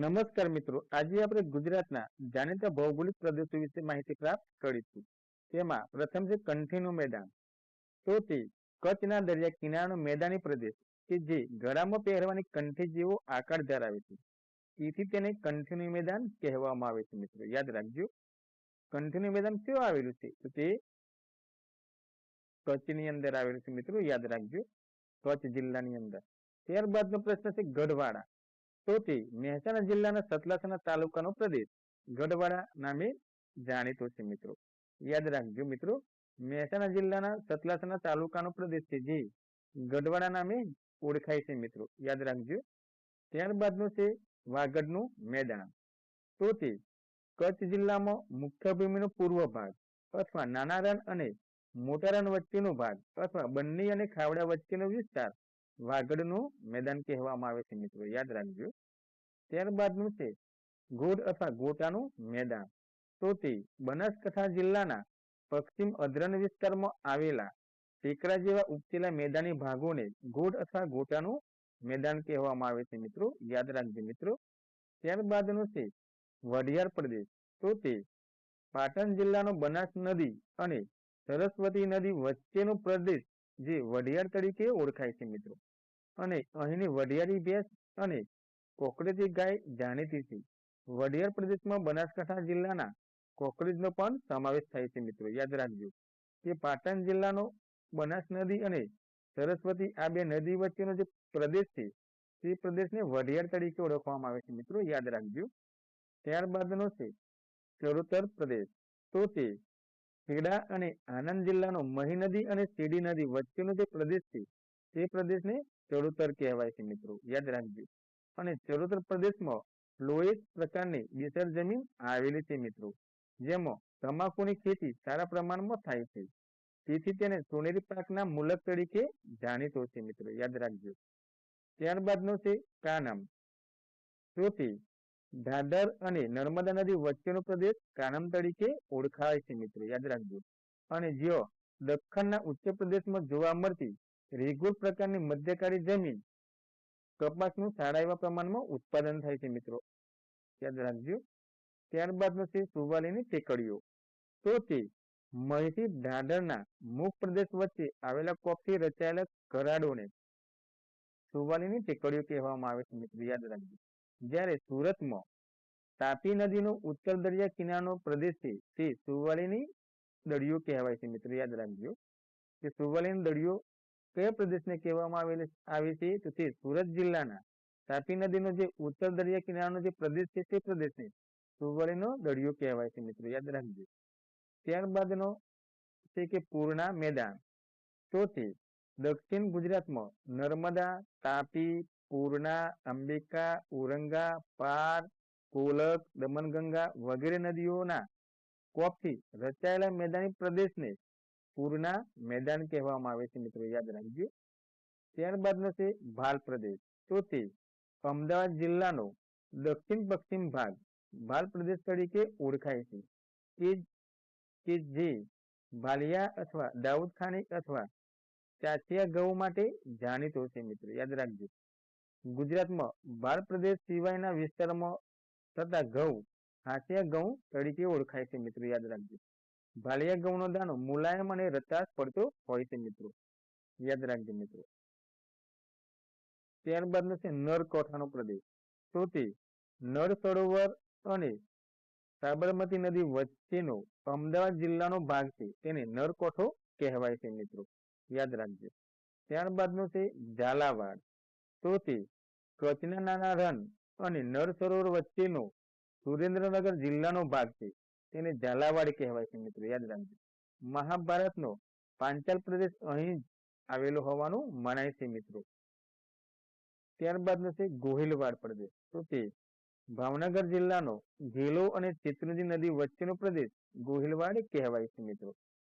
નમસ્કાર મિત્રો, આજે આપણે ગુજરાતના જાણીતા ભૌગોલિક પ્રદેશો વિશે માહિતી પ્રાપ્ત કરીશું. તેમાં પ્રથમ છે કંઠીનું મેદાન. તો તે કચ્છના દરિયા કિનારાનો મેદાની પ્રદેશ કે જે ગળામાં પહેરવાની કંઠી જેવો આકાર ધરાવે છે. તેથી તેને કંઠીનું મેદાન કહેવામાં આવે છે. મિત્રો યાદ રાખજો, કંઠીનું મેદાન ક્યાં આવેલું છે? તો તે કચ્છની અંદર આવેલું છે. મિત્રો યાદ રાખજો, કચ્છ જિલ્લાની અંદર. ત્યારબાદનો પ્રશ્ન છે ગઢવાડા. તો તે મહેસાણા જિલ્લાના સતલાસણા તાલુકાનો પ્રદેશ ગઢવાડા નામે જાણીતો છે. મિત્રો યાદ રાખજો, મિત્રો મહેસાણા જિલ્લાના સતલાસણા તાલુકાનો પ્રદેશ છે જે ગઢવાડા નામે ઓળખાય છે. મિત્રો યાદ રાખજો. ત્યારબાદનું છે વાગડનું મેદાન. તો તે કચ્છ જિલ્લામાં મુખ્ય ભૂમિનો પૂર્વ ભાગ અથવા નાના રણ અને મોટા રણ વચ્ચેનો ભાગ અથવા બંને અને ખાવડા વચ્ચેનો વિસ્તાર વાગડનું મેદાન કહેવામાં આવે છે. મિત્રો યાદ રાખજો. ત્યારબાદનું છે ગોડ અથવા ગોટાનું મેદાન. તો તે બનાસકાંઠા જિલ્લાના પશ્ચિમ અધ્રણ વિસ્તારમાં આવેલા ટેકરા જેવા ઉપસેલા મેદાની ભાગોને ગોડ અથવા ગોટાનું મેદાન કહેવામાં આવે છે. મિત્રો યાદ રાખજો. મિત્રો ત્યારબાદનું છે વઢિયાર પ્રદેશ. તો તે પાટણ જિલ્લાનો બનાસ નદી અને સરસ્વતી નદી વચ્ચેનો પ્રદેશ જે વઢિયાર તરીકે ઓળખાય છે. મિત્રો અને અહીંની વઢિયારી ભેંસ અને કોકરેજી ગાય જાણીતી છે. વઢિયાર પ્રદેશમાં બનાસકાંઠા જિલ્લાના કોકરેજનો પણ સમાવેશ થાય છે. મિત્રો યાદ રાખજો કે પાટણ જિલ્લાનો બનાસ નદી અને સરસ્વતી આ બે નદી વચ્ચેનો જે પ્રદેશ છે તે પ્રદેશને વઢિયાર તરીકે ઓળખવામાં આવે છે. મિત્રો યાદ રાખજો. ત્યારબાદનો છે ચરોતર પ્રદેશ. તો તે ખેડા અને આણંદ જિલ્લાનો મહી નદી અને સીડી નદી વચ્ચેનો જે પ્રદેશ છે તે પ્રદેશને ચરોતર કહેવાય છે. મિત્રો યાદ રાખજો. અને ચરોતર પ્રદેશમાં લોએસ પ્રકારની વિશાળ જમીન આવેલી છે. મિત્રો જેમાં તમાકુની ખેતી સારા પ્રમાણમાં થાય છે. તેથી તેને સોનેરી પાકના મુલક તરીકે જાણીતો છે. મિત્રો યાદ રાખજો. ત્યારબાદનો છે કાનમ. તો તે ઢાઢર અને નર્મદા નદી વચ્ચેનો પ્રદેશ કાનમ તરીકે ઓળખાય છે. મિત્રો યાદ રાખજો. અને જ્યાં દખ્ખણના ઉચ્ચ પ્રદેશમાં જોવા મળતી રેગુલ પ્રકારની મધ્યકાળી જમીન કપાસનું સારા એવા પ્રમાણમાં ઉત્પાદન થાય છે. મિત્રો યાદ રાખજો. ત્યારબાદનો છે સુવાલીની ટેકરીઓ. તો તે મહીથી ઢાઢરના મુખ પ્રદેશ વચ્ચે આવેલા કોપથી રચાયેલા કરાડોને સુવાલીની ટેકરીઓ કહેવામાં આવે છે. મિત્રો યાદ રાખજો. જ્યારે સુરતમાં તાપી નદીનો ઉત્તર દરિયા કિનારાનો પ્રદેશ છે તે સુવાલીની દરિયો કહેવાય છે. મિત્રો યાદ રાખજો કે સુવાલીની દરિયો કયા પ્રદેશને કહેવામાં આવે છે? તો તે સુરત જિલ્લાના તાપી નદીનો જે ઉત્તર દરિયા કિનારાનો જે પ્રદેશ છે તે પ્રદેશને સુવાલીનો દરિયો કહેવાય છે. મિત્રો યાદ રાખજો. ત્યારબાદનો છે કે પૂર્ણા મેદાન. તો તે દક્ષિણ ગુજરાતમાં નર્મદા, તાપી, પૂર્ણા, અંબિકા, ઉરંગા, પાર, કોલક, દમણગંગા વગેરે નદીઓના કોપથી રચાયેલા મેદાની પ્રદેશને પૂર્ણા મેદાન કહેવામાં આવે છે. મિત્રો યાદ રાખજો. ત્યારબાદનો છે ભાલ પ્રદેશ. તો તે અમદાવાદ જિલ્લાનો દક્ષિણ પશ્ચિમ ભાગ ભાલ પ્રદેશ તરીકે ઓળખાય છે. કે જે ભાલિયા અથવા દાઉદ ખાની અથવા ચાચિયા ઘઉં માટે જાણીતો છે. મિત્રો યાદ રાખજો. ગુજરાતમાં ભાલ પ્રદેશ સિવાયના વિસ્તારમાં થતા ઘઉં હાંસિયા ઘઉં તરીકે ઓળખાય છે. મિત્રો યાદ રાખજો. ભાલિયા ઘઉંનો દાણો મુલાયમ અને રતાશ પડતો હોય છે. મિત્રો યાદ રાખજો. મિત્રો ત્યારબાદનો છે નરકોઠાનો પ્રદેશ. તો તે નળ સરોવર અને સાબરમતી નદી વચ્ચેનો અમદાવાદ જિલ્લાનો ભાગ છે તેને નરકોઠો કહેવાય છે. મિત્રો યાદ રાખજો. ત્યારબાદનો છે ઝાલાવાડ. તો તે કચ્છના નાના રણ અને નળ સરોવર વચ્ચેનો સુરેન્દ્રનગર જિલ્લાનો ભાગ છે તેને ઝાલાવાડ કહેવાય છે. મિત્રો યાદ રાખજો. મહાભારતનો પાંચાલ પ્રદેશ અહીં આવેલો હોવાનું મનાય છે. મિત્રો ત્યારબાદનો છે ગોહિલવાડ પ્રદેશ. તો તે ભાવનગર જિલ્લાનો ઘેલો અને શેત્રુંજી નદી વચ્ચેનો પ્રદેશ ગોહિલવાડ કહેવાય છે. મિત્રો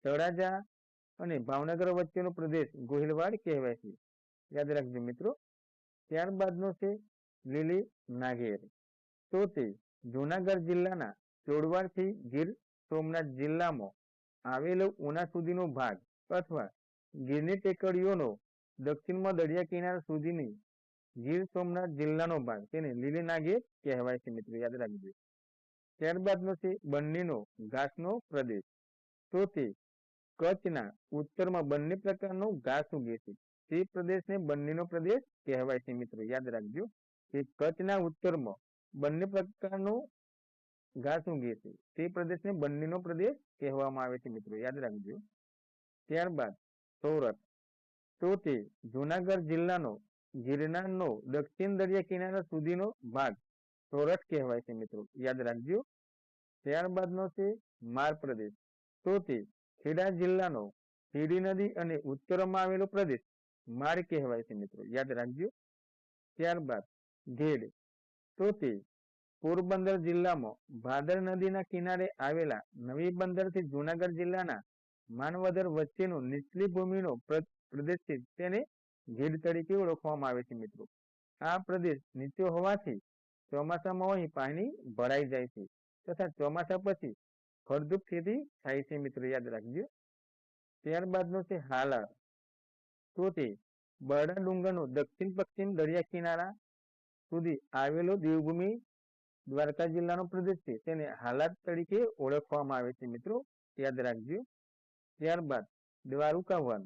તળાજા અને ભાવનગર વચ્ચેનો પ્રદેશ ગોહિલવાડ કહેવાય છે. યાદ રાખજો. મિત્રો ત્યારબાદનો છે લીલી નાગેર. તો તે જુનાગઢ જિલ્લાના ચોડવાડથી ગીર સોમનાથ જિલ્લામાં આવેલો ઉના સુધીનો ભાગ અથવા ગીરની ટેકરીઓનો દક્ષિણમાં દરિયા કિનારા સુધીની ગીર સોમનાથ જિલ્લાનો ભાગ તેને લીલી નાગેર કહેવાય છે મિત્રો, યાદ રાખજો. ત્યારબાદનો છે બન્નીનો ઘાસનો પ્રદેશ. તો તે કચ્છના ઉત્તરમાં બંને પ્રકારનો ઘાસ ઉગે છે. તે પ્રદેશને બન્નીનો પ્રદેશ કહેવાય છે મિત્રો, યાદ રાખજો કે કચ્છના ઉત્તરમાં બંને પ્રકારનો ઘાસ ઉગે છે. તે પ્રદેશને બન્નીનો પ્રદેશ કહેવામાં આવે છે મિત્રો, યાદ રાખજો. ત્યારબાદ સૌરઠ. તો તે જુનાગઢ જિલ્લાનો ગિરનારનો દક્ષિણ દરિયા કિનારા સુધીનો ભાગ સૌરઠ કહેવાય છે મિત્રો, યાદ રાખજો. ત્યારબાદનો છે માર પ્રદેશ. તો તે ખેડા જિલ્લાનો સીડી નદી અને ઉત્તરમાં આવેલો પ્રદેશ માર કહેવાય છે મિત્રો, યાદ રાખજો. ત્યારબાદ ઘેડ. તો તે પોરબંદર જિલ્લામાં ભાદર નદીના કિનારે આવેલા નવી બંદરથી જુનાગઢ જિલ્લાના માનવદર વચ્ચેનો નીચલી ભૂમિનો પ્રદેશ છે, તેને ઘેડ તરીકે ઓળખવામાં આવે છે મિત્રો. આ પ્રદેશ નીચો હોવાથી ચોમાસામાં અહીં પાણી ભરાઈ જાય છે તથા ચોમાસા પછી ફળદ્રુપ ખેતી થાય છે મિત્રો, યાદ રાખજો. ત્યારબાદનો છે હાલાર. તો તે બરડા ડુંગરનો દક્ષિણ પશ્ચિમ દરિયા કિનારા સુધી આવેલો દેવભૂમિ દ્વારકા જિલ્લાનો પ્રદેશ છે, તેને હાલાર તરીકે ઓળખવામાં આવે છે મિત્રો, યાદ રાખજો. ત્યારબાદ દ્વારુકા વન.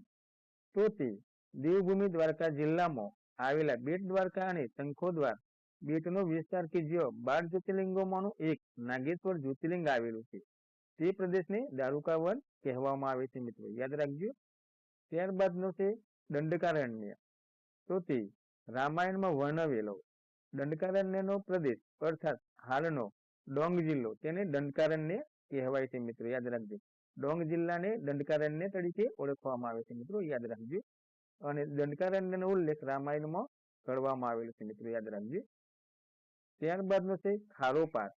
તો તે દેવભૂમિ દ્વારકા જિલ્લામાં આવેલા બેટ દ્વારકા અને શંખોદ્વાર બેટનો વિસ્તાર કે જ્યાં 12 જ્યોતિર્લિંગોમાંનું એક નાગેશ્વર જ્યોતિર્લિંગ આવેલું છે, તે પ્રદેશને દ્વારુકા વન કહેવામાં આવે છે મિત્રો, યાદ રાખજો. ત્યારબાદનો છે દંડકારણ્ય. તો તે રામાયણમાં વર્ણવેલો દંડકારણ્યનો પ્રદેશ અર્થાત હાલનો ડોંગ જિલ્લો તેને દંડકારણ્ય કહેવાય છે મિત્રો, યાદ રાખજો. ડોંગ જિલ્લાને દંડકારણ્ય તરીકે ઓળખવામાં આવે છે મિત્રો, યાદ રાખજો. અને દંડકારણ્યનો ઉલ્લેખ રામાયણમાં કરવામાં આવેલો છે મિત્રો, યાદ રાખજો. ત્યારબાદનો છે ખારોપાર.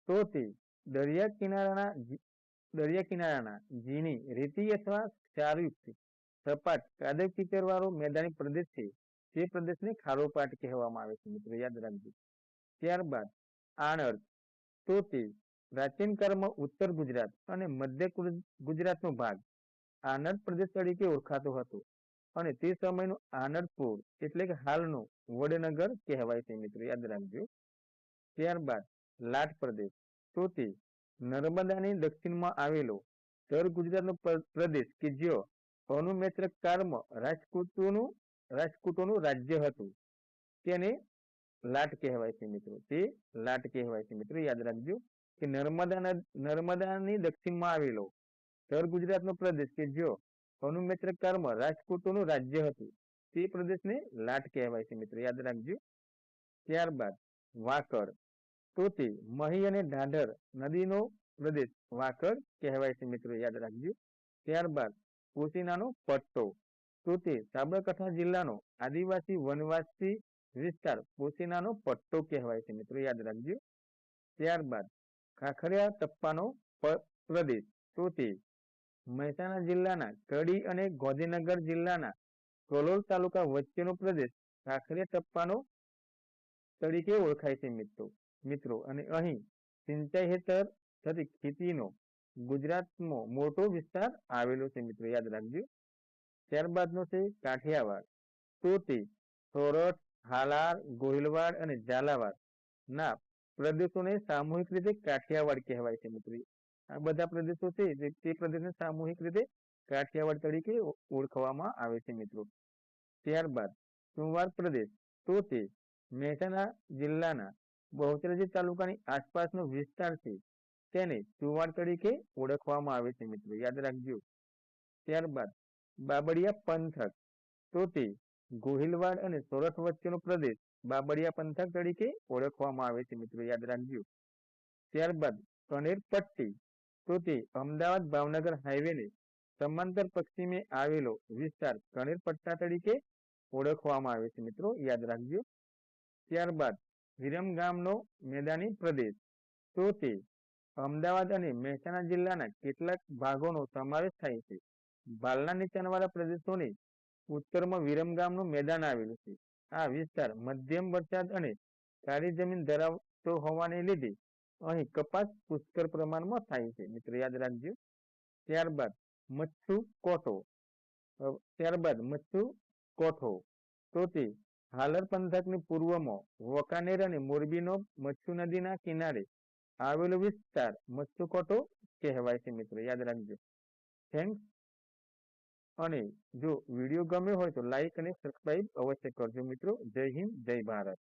તો તે દરિયા કિનારાના ઝીણી રેતી અથવા ક્ષારયુક્ત સપાટ કાદવ કીચડવાળો મેદાની પ્રદેશ છે, તે પ્રદેશને ખારોપાટ કહેવામાં આવે છે મિત્રો, યાદ રાખજો. ત્યારબાદ આણંદ. તો તે પ્રાચીન કાળમાં ઉત્તર ગુજરાત અને મધ્ય ગુજરાતનો ભાગ આણંદ પ્રદેશ તરીકે ઓળખાતો હતો અને તે સમયનું આનંદપુર એટલે કે હાલનું વડનગર કહેવાય છે મિત્રો, યાદ રાખજો. ત્યારબાદ લાટ પ્રદેશ. તો તે નર્મદાની દક્ષિણમાં આવેલો તળ ગુજરાતનો પ્રદેશ કે જ્યાં અનુમેત્રક કાળમાં રાજપૂતોનું રાજ્ય હતું, તેને લાટ કહેવાય છે મિત્રો, તે લાટ કહેવાય છે મિત્રો, યાદ રાખજો કે નર્મદાની દક્ષિણમાં આવેલો તળ ગુજરાતનો પ્રદેશ કે જ્યાં અનુમેત્રક કાળમાં રાજપૂતોનું રાજ્ય હતું, તે પ્રદેશને લાટ કહેવાય છે મિત્રો, યાદ રાખજો. ત્યારબાદ વાકડ. તો તે મહી અને ઢાઢર નદીનો પ્રદેશ વાકડ કહેવાય છે મિત્રો, યાદ રાખજો. ત્યારબાદ પોશીનાનો પટ્ટો. તો તે સાબરકાંઠા જિલ્લાનો આદિવાસી વનવાસી વિસ્તાર પોશીનાનો પટ્ટો કહેવાય છે મિત્રો, યાદ રાખજો. ત્યારબાદ ખાખરિયા ટપ્પાનો પ્રદેશ. તો તે મહેસાણા જિલ્લાના કડી અને ગાંધીનગર જિલ્લાના કલોલ તાલુકા વચ્ચેનો પ્રદેશ ખાખરિયા ટપ્પાનો તરીકે ઓળખાય છે મિત્રો. અને અહીં સિંચાઈ હેઠળ થતી ખેતીનો ગુજરાતમાં મોટો વિસ્તાર આવેલો છે મિત્રો, યાદ રાખજો. ત્યારબાદનો છે કાઠિયાવાડ. તો તે સોરઠ, હાલાર, ગોહિલવાડ અને ઝાલાવાડ ના પ્રદેશોને સામૂહિક રીતે કાઠિયાવાડ કહેવાય છે મિત્રો. આ બધા પ્રદેશો છે તે પ્રદેશને સામૂહિક રીતે કાઠિયાવાડ તરીકે ઓળખવામાં આવે છે મિત્રો. ત્યારબાદ સુવાર પ્રદેશ. તો તે મહેસાણા જિલ્લાના બહુચરાજી તાલુકાની આસપાસનો વિસ્તાર છે, તેને સુવાડ તરીકે ઓળખવામાં આવે છે મિત્રો, યાદ રાખજો. ત્યારબાદ બાબડિયા પંથક. તો તે ગોહિલવાડ અને સોરઠ વચ્ચેનો પ્રદેશ બાબડિયા પંથક તરીકે ઓળખવામાં આવે છે મિત્રો, યાદ રાખજો. ત્યારબાદ કનેર પટ્ટી. તો તે અમદાવાદ ભાવનગર હાઈવેને સમાંતર પશ્ચિમે આવેલો વિસ્તાર કનેર પટ્ટા તરીકે ઓળખવામાં આવે છે મિત્રો, યાદ રાખજો. ત્યારબાદ વિરમગામનો મેદાની પ્રદેશ. તો તે અમદાવાદ અને મહેસાણા જિલ્લાના કેટલાક ભાગોનો સમાવેશ થાય છે. ભાલના નીચાણવાળા પ્રદેશોની ઉત્તરમાં વિરમગામનું મેદાન આવેલું છે. આ વિસ્તાર મધ્યમ વરસાદ અને સારી જમીન ધરાવતો હોવાને લીધે અહીં કપાસ પુષ્કળ પ્રમાણમાં થાય છે મિત્રો, યાદ રાખજો. ત્યારબાદ મચ્છુ કોઠો. તો તે હાલર પંથકની પૂર્વમાં વકાનેર અને મોરબીનો મચ્છુ નદીના કિનારે આવેલો વિસ્તાર મચ્છુકોટો કહેવાય છે મિત્રો, યાદ રાખજો. થેન્ક્સ. અને જો વિડીયો ગમ્યો હોય તો લાઈક અને સબસ્ક્રાઇબ અવશ્ય કરજો મિત્રો. જય હિન્દ, જય ભારત.